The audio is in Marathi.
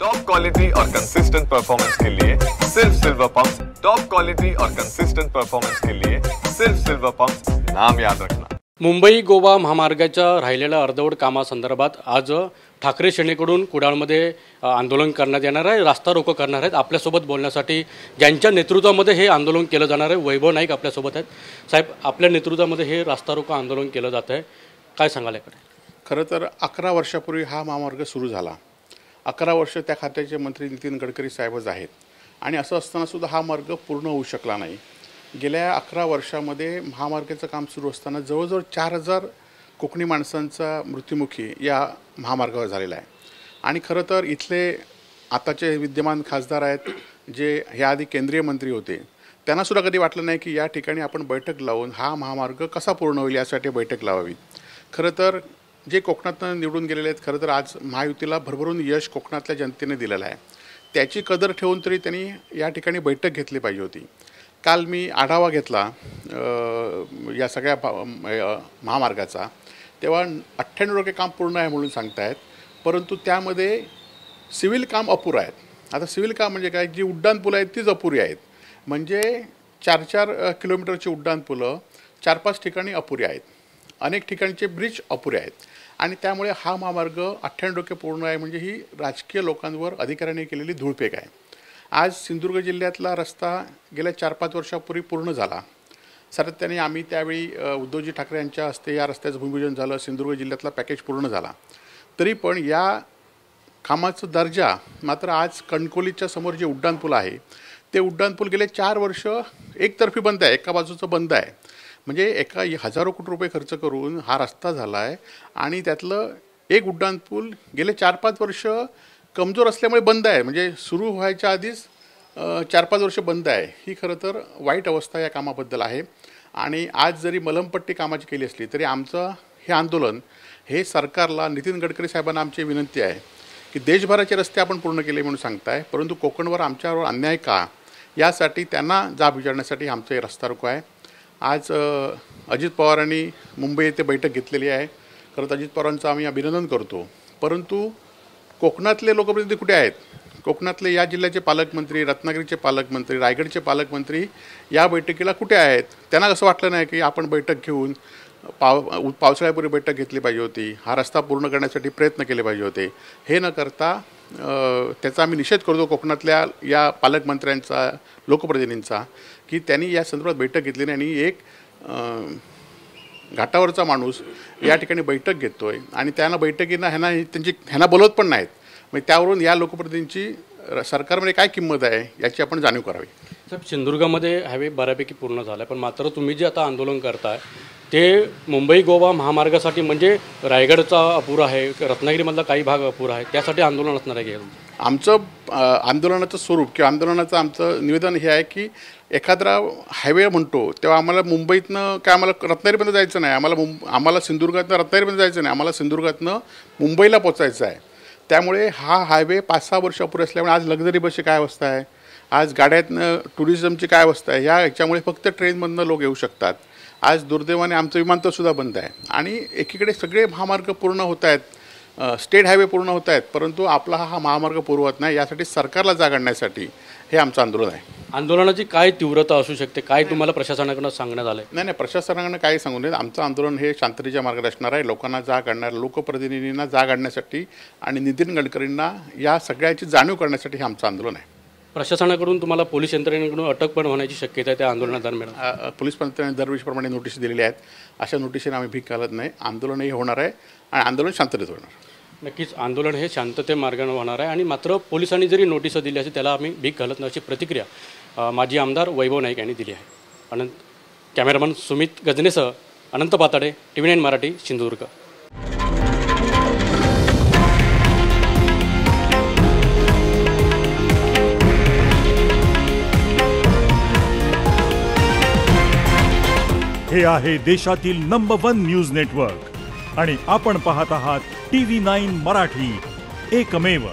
टॉप क्वालिटी और कंसिस्टेंट परफॉर्मेंस के लिए सिर्फ सिल्वर पंप्स। टॉप क्वालिटी और कंसिस्टेंट परफॉर्मेंस के लिए सिर्फ सिल्वर पंप्स, नाम याद रखना। मुंबई गोवा महामार्गाच्या राहिलेल्या अर्धवट कामासंदर्भात आज ठाकरे सेनेकडून कुडाळमध्ये आंदोलन करण्यात येणार आहे, रास्ता रोको करणार आहेत। आपल्यासोबत बोलण्यासाठी ज्यांच्या नेतृत्वामध्ये हे आंदोलन केलं जाणार आहे, वैभव नाईक आपल्यासोबत आहेत। साहेब, आपल्या नेतृत्वामध्ये हे रास्ता रोको आंदोलन केलं जात आहे, काय सांगाल याकडे? खरं तर 11 वर्षापूर्वी हा महामार्ग सुरू झाला। 11 वर्ष त्या खात्याचे मंत्री नितीन गडकरी साहेबच आहेत आणि असं असताना सुद्धा हा मार्ग पूर्ण होऊ शकला नाही। गेल्या 11 वर्षामध्ये महामार्गाचं काम सुरू असताना जवळजवळ 4000 कोकणी माणसांचा मृत्युमुखी या महामार्गावर झालेला आहे। आणि खरं तर इथले आताचे विद्यमान खासदार आहेत, जे ह्याआधी केंद्रीय मंत्री होते, त्यांनासुद्धा कधी वाटलं नाही की या ठिकाणी आपण बैठक लावून हा महामार्ग कसा पूर्ण होईल यासाठी बैठक लावावी। खरं तर जे कोकणातून निवडून गेलेले आहेत, खरं तर आज महायुतीला भरभरून यश कोकणातल्या जनतेने दिलेलं आहे। त्याची कदर ठेवून तरी त्यांनी या ठिकाणी बैठक घेतली पाहिजे होती। काल मी आढावा घेतला या सगळ्या महामार्गाचा, तेव्हा 98% काम पूर्ण आहे म्हणून सांगतायत, परंतु त्यामध्ये सिव्हिल काम अपुरं आहेत। आता सिव्हिल काम म्हणजे काय, जी उड्डाणपुलं आहेत तीच अपुरी आहेत। म्हणजे 4-4 किलोमीटरची उड्डाणपुलं 4-5 ठिकाणी अपुरी आहेत, अनेक ठिकाणचे ब्रिज अपुरे आहेत आणि त्यामुळे हा महामार्ग 98% पूर्ण आहे म्हणजे ही राजकीय लोकांवर अधिकाऱ्यांनी केलेली धूळफेक आहे। आज सिंधुदुर्ग जिल्ह्यातला रस्ता गेल्या 4-5 वर्षापूर्वी पूर्ण झाला। सातत्याने आम्ही त्यावेळी उद्धवजी ठाकरे यांच्या हस्ते या रस्त्याचं भूमिपूजन झालं, सिंधुदुर्ग जिल्ह्यातला पॅकेज पूर्ण झाला। तरी पण या कामाचा दर्जा मात्र आज कणकोलीच्या समोर जे उड्डाणपूल आहे ते उड्डाणपूल गेले 4 वर्ष एकतर्फी बंद आहे, एका बाजूचं बंद आहे। म्हणजे एका हजारो कोटी रुपये खर्च करून हा रस्ता झाला आहे आणि त्यातलं एक उड्डाणपूल गेले 4-5 वर्ष कमजोर असल्यामुळे बंद आहे, म्हणजे सुरू व्हायच्या आधीच 4-5 वर्ष बंद आहे। ही खरं तर वाईट अवस्था या कामाबद्दल आहे। आणि आज जरी मलमपट्टी कामाची केली असली तरी आमचं हे आंदोलन हे सरकारला, नितीन गडकरी साहेबांना आमची विनंती आहे की देशभराचे रस्ते आपण पूर्ण केले म्हणून सांगताय, परंतु कोकणवर आमच्यावर अन्याय का, यासाठी त्यांना जाब विचारण्यासाठी आमचं हे रस्ता रोको आहे। आज अजित पवारांनी मुंबई येथे बैठक घेतलेली आहे। खरं तर अजित पवारांचं आम्ही अभिनंदन करतो, परंतु कोकणातले लोकप्रतिनिधी कुठे आहेत? कोकणातले या जिल्ह्याचे पालकमंत्री, रत्नागिरीचे पालकमंत्री, रायगडचे पालकमंत्री या बैठकीला कुठे आहेत? त्यांना असं वाटलं नाही की आपण बैठक घेऊन पावसाळ्यापूर्वी बैठक घेतली पाहिजे होती, हा रस्ता पूर्ण करण्यासाठी प्रयत्न केले पाहिजे होते। हे न करता त्याचा आम्ही निषेध करतो कोकणातल्या या पालकमंत्र्यांचा, लोकप्रतिनिधींचा, की त्यांनी या संदर्भात बैठक घेतली नाही आणि एक घाटावरचा माणूस या ठिकाणी बैठक घेतोय आणि त्यांना बैठकींना ह्यांना बोलवत पण नाहीत। म्हणजे त्यावरून या लोकप्रतिनिधींची सरकारमध्ये काय किंमत आहे याची आपण जाणीव करावी। साहेब, सिंधुदुर्गामध्ये हायवे बऱ्यापैकी पूर्ण झाला आहे, पण मात्र तुम्ही जे आता आंदोलन करताय ते मुंबई गोवा महामार्गासाठी, म्हणजे रायगडचा अपुरा आहे, रत्नागिरीमधला काही भाग अपुरा आहे, त्यासाठी आंदोलन असणार आहे? आमचं आंदोलनाचं स्वरूप किंवा आंदोलनाचं आमचं निवेदन हे आहे की एखादा हायवे म्हणतो तेव्हा आम्हाला मुंबईतनं काय आम्हाला रत्नागिरीपर्यंत जायचं नाही, आम्हाला सिंधुदुर्गातनं रत्नागिरीपर्यंत जायचं नाही, आम्हाला सिंधुदुर्गातनं मुंबईला पोचायचं आहे। त्यामुळे हा हायवे 5-6 वर्ष अपुरे असल्यामुळे आज लक्झरी बसची काय अवस्था आहे, आज गाड्यातनं टुरिझमची काय अवस्था आहे, ह्याच्यामुळे फक्त ट्रेनमधनं लोक येऊ शकतात। आज दुर्दैवाने आमचं विमानतळसुद्धा बंद आहे आणि एकीकडे सगळे महामार्ग पूर्ण होत आहेत, स्टेट हायवे पूर्ण होत आहेत, परंतु आपला हा महामार्ग पुरवत नाही। यासाठी सरकारला जाग आणण्यासाठी हे आमचं आंदोलन आहे। आंदोलनाची काय तीव्रता असू शकते, काय तुम्हाला प्रशासनाकडून सांगण्यात आलं? नाही, प्रशासनाकडनं काही सांगू नये। आमचं आंदोलन हे शांततेच्या मार्गात असणार आहे, लोकांना जाग आणणार, लोकप्रतिनिधींना जाग आणण्यासाठी आणि नितीन गडकरींना या सगळ्याची जाणीव करण्यासाठी हे आमचं आंदोलन आहे। प्रशासनाकडून तुम्हाला पोलीस यंत्रणेकडून अटक पण होण्याची शक्यता आहे त्या आंदोलनादरम्यान? पोलीस यंत्रणेने दरवर्षीप्रमाणे नोटीस दिलेल्या आहेत, अशा नोटिशीने आम्ही भीक घालत नाही। आंदोलनही होणार आहे आणि आंदोलन शांततेत होणार। नक्कीच आंदोलन हे शांतते मार्गाने होणार आहे आणि मात्र पोलिसांनी जरी नोटीस दिली असेल त्याला आम्ही भीक घालत नाही, अशी प्रतिक्रिया माजी आमदार वैभव नाईक यांनी दिली आहे। कॅमेरामन सुमित गजनेसह अनंत पाताडे, TV9 मराठी, सिंधुदुर्ग। हे आहे देशातील नंबर 1 न्यूज नेटवर्क आणि आपण पाहत आहात TV9 मराठी, एकमेव।